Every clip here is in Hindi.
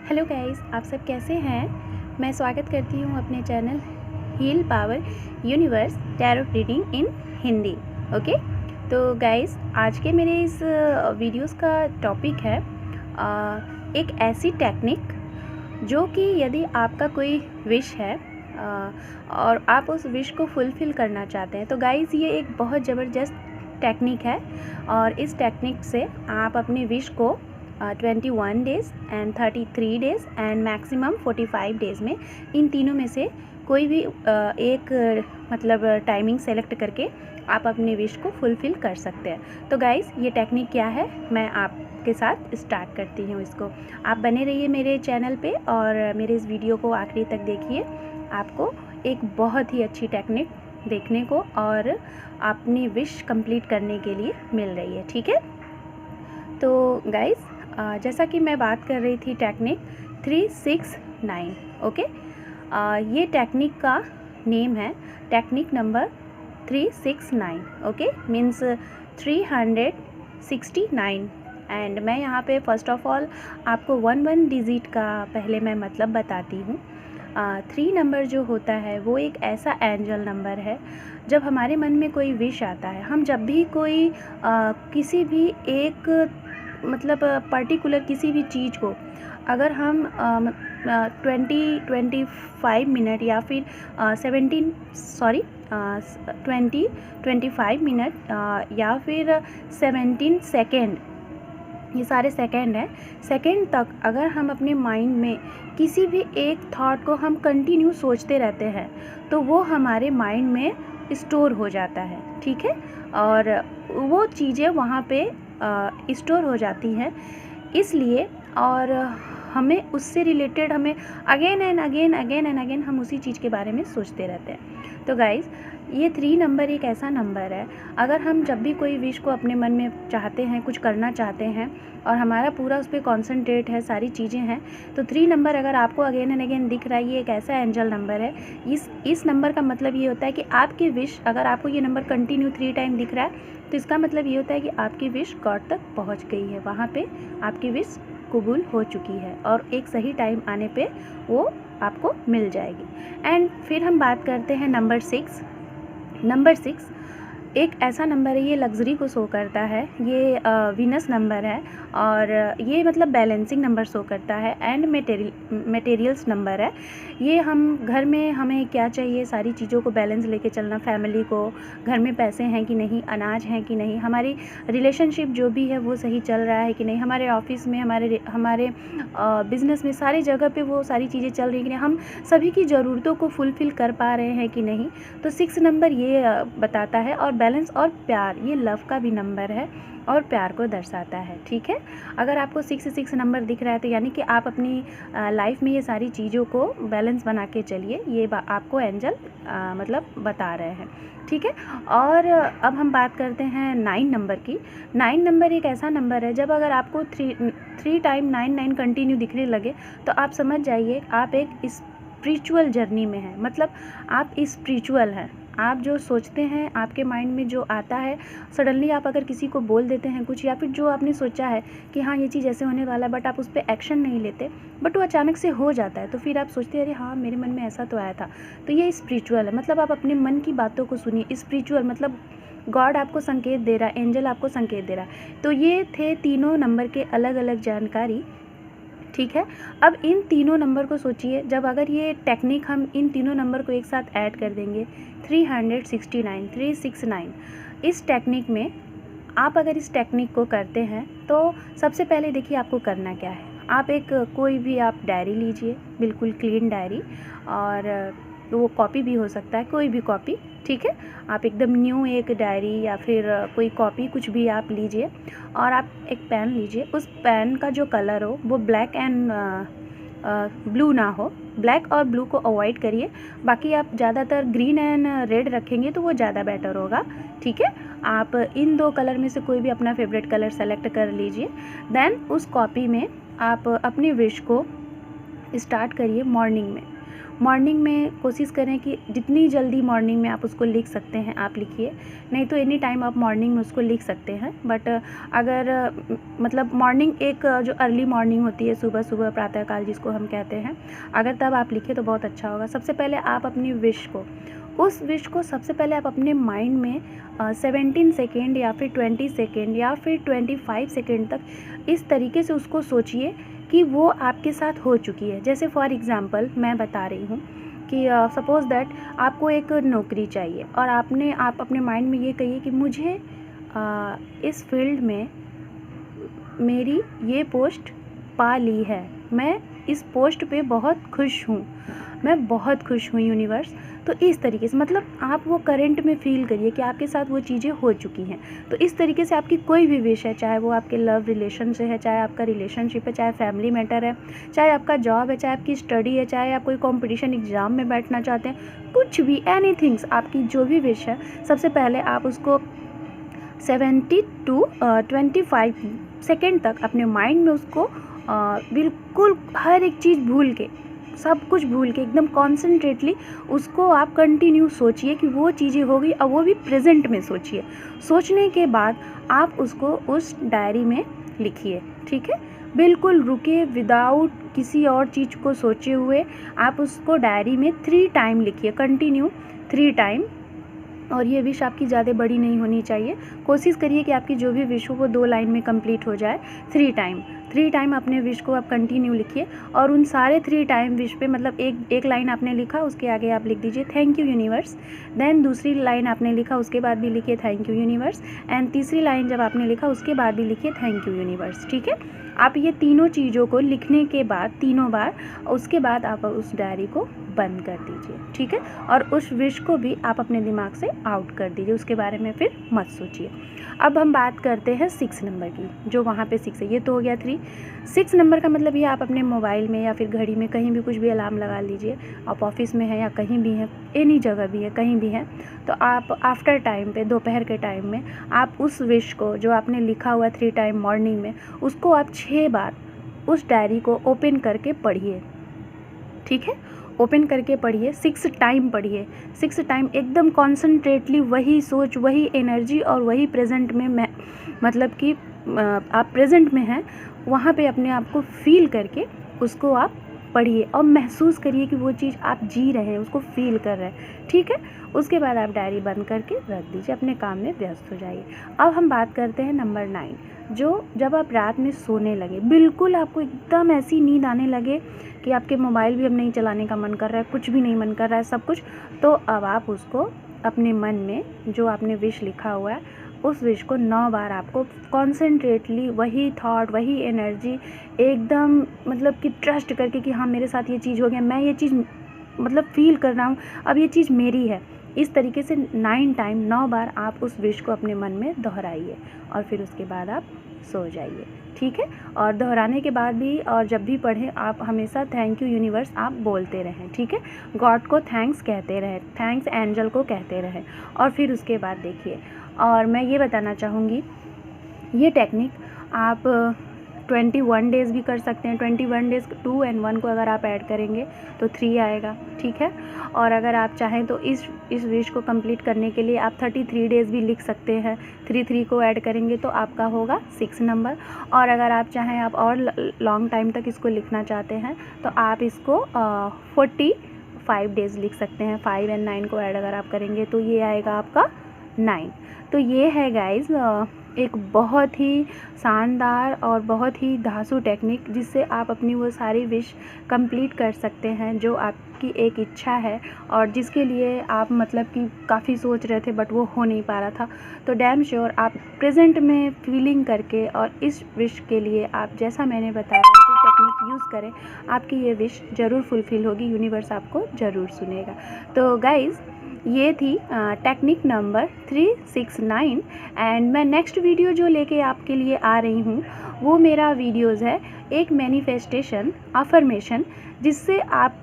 हेलो गाइस, आप सब कैसे हैं। मैं स्वागत करती हूँ अपने channel Heal Power Universe tarot reading in Hindi. Okay, तो गाइस आज के मेरे इस वीडियोस का टॉपिक है एक ऐसी टेक्निक जो कि यदि आपका कोई विश है और आप उस विश को फुलफ़िल करना चाहते हैं, तो गाइस ये एक बहुत ज़बरदस्त टेक्निक है। और इस टेक्निक से आप अपनी विश को 21 days and 33 days and maximum 45 days में, इन तीनों में से कोई भी एक मतलब टाइमिंग सेलेक्ट करके आप अपनी विश को फुलफ़िल कर सकते हैं। तो गाइस ये टेक्निक क्या है, मैं आपके साथ स्टार्ट करती हूँ इसको। आप बने रहिए मेरे चैनल पे और मेरे इस वीडियो को आखिरी तक देखिए। आपको एक बहुत ही अच्छी टेक्निक देखने को और अपनी विश कंप्लीट करने के लिए मिल रही है, ठीक है। तो गाइस जैसा कि मैं बात कर रही थी टेक्निक 369, ओके। ये टेक्निक का नेम है technique number 369, okay, means 369। And मैं यहाँ पे फ़र्स्ट ऑफ ऑल आपको 1 डिजिट का पहले मैं मतलब बताती हूँ। 3 नंबर जो होता है वो एक ऐसा एंजल नंबर है। जब हमारे मन में कोई विश आता है, हम जब भी कोई किसी भी एक मतलब पर्टिकुलर किसी भी चीज़ को अगर हम 25 मिनट या फिर 25 मिनट या फिर 17 सेकेंड, ये सारे सेकेंड हैं, सेकेंड तक अगर हम अपने माइंड में किसी भी एक थॉट को हम कंटिन्यू सोचते रहते हैं तो वो हमारे माइंड में स्टोर हो जाता है, ठीक है। और वो चीज़ें वहाँ पे स्टोर हो जाती हैं, इसलिए और हमें उससे रिलेटेड हमें अगेन एंड अगेन हम उसी चीज़ के बारे में सोचते रहते हैं। तो गाइज़ ये 3 नंबर एक ऐसा नंबर है, अगर हम जब भी कोई विश को अपने मन में चाहते हैं, कुछ करना चाहते हैं और हमारा पूरा उस पर कॉन्सेंट्रेट है, सारी चीज़ें हैं, तो 3 नंबर अगर आपको अगेन एंड अगेन दिख रहा है, ये एक ऐसा एंजल नंबर है। इस नंबर का मतलब ये होता है कि आपकी विश, अगर आपको ये नंबर कंटिन्यू 3 टाइम दिख रहा है तो इसका मतलब ये होता है कि आपकी विश गॉड तक पहुंच गई है, वहाँ पे आपकी विश कबूल हो चुकी है और एक सही टाइम आने पे वो आपको मिल जाएगी। एंड फिर हम बात करते हैं नंबर 6। नंबर 6 एक ऐसा नंबर है, ये लग्ज़री को शो करता है, ये वीनस नंबर है और ये मतलब बैलेंसिंग नंबर शो करता है एंड मटेरियल्स नंबर है। ये हम घर में हमें क्या चाहिए, सारी चीज़ों को बैलेंस लेके चलना, फैमिली को, घर में पैसे हैं कि नहीं, अनाज हैं कि नहीं, हमारी रिलेशनशिप जो भी है वो सही चल रहा है कि नहीं, हमारे ऑफिस में, हमारे बिज़नेस में, सारी जगह पे वो सारी चीज़ें चल रही हैं कि नहीं, हम सभी की ज़रूरतों को फुलफ़िल कर पा रहे हैं कि नहीं। तो 6 नंबर ये बताता है। और बैलेंस और प्यार, ये लव का भी नंबर है और प्यार को दर्शाता है, ठीक है। अगर आपको 6 नंबर दिख रहा है तो यानी कि आप अपनी लाइफ में ये सारी चीज़ों को बैलेंस बना के चलिए, ये आपको एंजल मतलब बता रहे हैं, ठीक है। और अब हम बात करते हैं 9 नंबर की। 9 नंबर एक ऐसा नंबर है, जब अगर आपको 3 टाइम 9 कंटिन्यू दिखने लगे तो आप समझ जाइए आप एक स्पिरिचुअल जर्नी में हैं, मतलब आप स्पिरिचुअल हैं। आप जो सोचते हैं, आपके माइंड में जो आता है, सडनली आप अगर किसी को बोल देते हैं कुछ, या फिर जो आपने सोचा है कि हाँ ये चीज़ ऐसे होने वाला है, बट आप उस पर एक्शन नहीं लेते, बट वो अचानक से हो जाता है, तो फिर आप सोचते हैं अरे हाँ मेरे मन में ऐसा तो आया था। तो ये स्पिरिचुअल है, मतलब आप अपने मन की बातों को सुनिए। स्पिरिचुअल मतलब गॉड आपको संकेत दे रहा है, एंजल आपको संकेत दे रहा है। तो ये थे तीनों नंबर के अलग अलग जानकारी, ठीक है। अब इन तीनों नंबर को सोचिए, जब अगर ये टेक्निक हम इन तीनों नंबर को एक साथ ऐड कर देंगे, 369 इस टेक्निक में आप अगर इस टेक्निक को करते हैं तो सबसे पहले देखिए आपको करना क्या है। आप एक कोई भी आप डायरी लीजिए, बिल्कुल क्लीन डायरी, और वो कॉपी भी हो सकता है, कोई भी कॉपी, ठीक है। आप एकदम न्यू एक डायरी या फिर कोई कॉपी कुछ भी आप लीजिए और आप एक पेन लीजिए। उस पेन का जो कलर हो वो ब्लैक एंड ब्लू ना हो, ब्लैक और ब्लू को अवॉइड करिए। बाकी आप ज़्यादातर ग्रीन एंड रेड रखेंगे तो वो ज़्यादा बेटर होगा, ठीक है। आप इन 2 कलर में से कोई भी अपना फेवरेट कलर सेलेक्ट कर लीजिए। देन उस कॉपी में आप अपनी विश को स्टार्ट करिए मॉर्निंग में। मॉर्निंग में कोशिश करें कि जितनी जल्दी मॉर्निंग में आप उसको लिख सकते हैं आप लिखिए, नहीं तो एनी टाइम आप मॉर्निंग में उसको लिख सकते हैं। बट अगर मतलब मॉर्निंग एक जो अर्ली मॉर्निंग होती है, सुबह सुबह प्रातःकाल जिसको हम कहते हैं, अगर तब आप लिखें तो बहुत अच्छा होगा। सबसे पहले आप अपनी विश को, उस विश को सबसे पहले आप अपने माइंड में 17 सेकेंड या फिर 20 सेकेंड या फिर 25 सेकेंड तक इस तरीके से उसको सोचिए कि वो आपके साथ हो चुकी है। जैसे फॉर एग्ज़ाम्पल मैं बता रही हूँ कि सपोज़ दैट आपको एक नौकरी चाहिए और आप अपने माइंड में ये कहिए कि मुझे इस फील्ड में मेरी ये पोस्ट पा ली है, मैं इस पोस्ट पे बहुत खुश हूँ, मैं बहुत खुश हूँ यूनिवर्स। तो इस तरीके से मतलब आप वो करंट में फ़ील करिए कि आपके साथ वो चीज़ें हो चुकी हैं। तो इस तरीके से आपकी कोई भी विश है, चाहे वो आपके लव रिलेशन से है, चाहे आपका रिलेशनशिप है, चाहे फैमिली मैटर है, चाहे आपका जॉब है, चाहे आपकी स्टडी है, चाहे आप कोई कॉम्पिटिशन एग्ज़ाम में बैठना चाहते हैं, कुछ भी एनीथिंग्स, आपकी जो भी विश है, सबसे पहले आप उसको 70 to 25 सेकेंड तक अपने माइंड में उसको बिल्कुल हर एक चीज़ भूल के, सब कुछ भूल के एकदम कॉन्सेंट्रेटली उसको आप कंटिन्यू सोचिए कि वो चीज़ें हो गई। और वो भी प्रेजेंट में सोचिए। सोचने के बाद आप उसको उस डायरी में लिखिए, ठीक है। बिल्कुल रुके, विदाउट किसी और चीज़ को सोचे हुए आप उसको डायरी में 3 टाइम लिखिए, कंटिन्यू 3 टाइम। और ये विश आपकी ज़्यादा बड़ी नहीं होनी चाहिए। कोशिश करिए कि आपकी जो भी विश हो वो 2 लाइन में कंप्लीट हो जाए। 3 टाइम अपने विश को आप कंटिन्यू लिखिए और उन सारे 3 टाइम विश पे मतलब एक लाइन आपने लिखा, उसके आगे आप लिख दीजिए थैंक यू यूनिवर्स। देन दूसरी लाइन आपने लिखा, उसके बाद भी लिखिए थैंक यू यूनिवर्स। एंड तीसरी लाइन जब आपने लिखा उसके बाद भी लिखिए थैंक यू यूनिवर्स, ठीक है। आप ये तीनों चीज़ों को लिखने के बाद 3 बार, उसके बाद आप उस डायरी को बंद कर दीजिए, ठीक है। और उस विश को भी आप अपने दिमाग से आउट कर दीजिए, उसके बारे में फिर मत सोचिए। अब हम बात करते हैं 6 नंबर की, जो वहाँ पे 6 है। ये तो हो गया 3। 6 नंबर का मतलब ये आप अपने मोबाइल में या फिर घड़ी में कहीं भी कुछ भी अलार्म लगा लीजिए। आप ऑफिस में हैं या कहीं भी हैं, एनी जगह भी है, कहीं भी हैं, तो आप आफ्टर टाइम पे, दोपहर के टाइम में आप उस विश को जो आपने लिखा हुआ 3 टाइम मॉर्निंग में, उसको आप 6 बार उस डायरी को ओपन करके पढ़िए, ठीक है। ओपन करके पढ़िए, 6 टाइम पढ़िए, 6 टाइम एकदम कॉन्सेंट्रेटली वही सोच, वही एनर्जी और वही प्रेजेंट में मतलब कि आप प्रेजेंट में हैं वहाँ पे अपने आप को फील करके उसको आप पढ़िए और महसूस करिए कि वो चीज़ आप जी रहे हैं, उसको फील कर रहे हैं, ठीक है। उसके बाद आप डायरी बंद करके रख दीजिए, अपने काम में व्यस्त हो जाइए। अब हम बात करते हैं नंबर 9, जो जब आप रात में सोने लगे, बिल्कुल आपको एकदम ऐसी नींद आने लगे कि आपके मोबाइल भी अब नहीं चलाने का मन कर रहा है, कुछ भी नहीं मन कर रहा है, सब कुछ, तो अब आप उसको अपने मन में जो आपने विश लिखा हुआ है उस विश को 9 बार आपको कॉन्सेंट्रेटली वही थॉट, वही एनर्जी एकदम मतलब कि ट्रस्ट करके कि हाँ मेरे साथ ये चीज़ हो गया, मैं ये चीज़ मतलब फ़ील कर रहा हूँ, अब ये चीज़ मेरी है। इस तरीके से 9 बार आप उस विश को अपने मन में दोहराइए और फिर उसके बाद आप सो जाइए, ठीक है। और दोहराने के बाद भी और जब भी पढ़ें आप हमेशा थैंक यू यूनिवर्स आप बोलते रहें, ठीक है। गॉड को थैंक्स कहते रहें, थैंक्स एंजल को कहते रहें। और फिर उसके बाद देखिए, और मैं ये बताना चाहूँगी, ये टेक्निक आप 21 डेज़ भी कर सकते हैं। 21 डेज़ 2 और 1 को अगर आप ऐड करेंगे तो 3 आएगा, ठीक है। और अगर आप चाहें तो इस विश को कंप्लीट करने के लिए आप 33 डेज़ भी लिख सकते हैं। 3 को ऐड करेंगे तो आपका होगा 6 नंबर। और अगर आप चाहें, आप और लॉन्ग टाइम तक इसको लिखना चाहते हैं तो आप इसको 45 डेज़ लिख सकते हैं। 5 और 9 को ऐड अगर आप करेंगे तो ये आएगा आपका 9। तो ये है गाइज़ एक बहुत ही शानदार और बहुत ही धांसू टेक्निक जिससे आप अपनी वो सारी विश कंप्लीट कर सकते हैं जो आपकी एक इच्छा है और जिसके लिए आप मतलब कि काफ़ी सोच रहे थे बट वो हो नहीं पा रहा था। तो डैम श्योर आप प्रेजेंट में फीलिंग करके और इस विश के लिए आप जैसा मैंने बताया कि टेक्निक यूज़ करें, आपकी ये विश ज़रूर फुलफ़िल होगी, यूनिवर्स आपको ज़रूर सुनेगा। तो गाइज़ ये थी टेक्निक नंबर 369 एंड मैं नेक्स्ट वीडियो जो लेके आपके लिए आ रही हूँ वो मेरा वीडियोज़ है एक मैनिफेस्टेशन अफर्मेशन, जिससे आप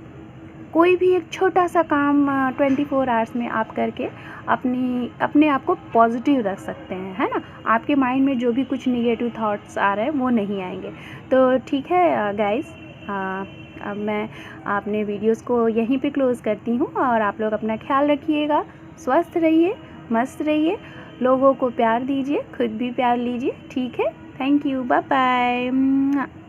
कोई भी एक छोटा सा काम 24 आवर्स में आप करके अपने आप को पॉजिटिव रख सकते हैं, है ना। आपके माइंड में जो भी कुछ निगेटिव थॉट्स आ रहे हैं वो नहीं आएंगे। तो ठीक है गाइज़, अब मैं अपने वीडियोस को यहीं पे क्लोज़ करती हूँ और आप लोग अपना ख्याल रखिएगा, स्वस्थ रहिए, मस्त रहिए, लोगों को प्यार दीजिए, खुद भी प्यार लीजिए, ठीक है। Thank you, bye bye.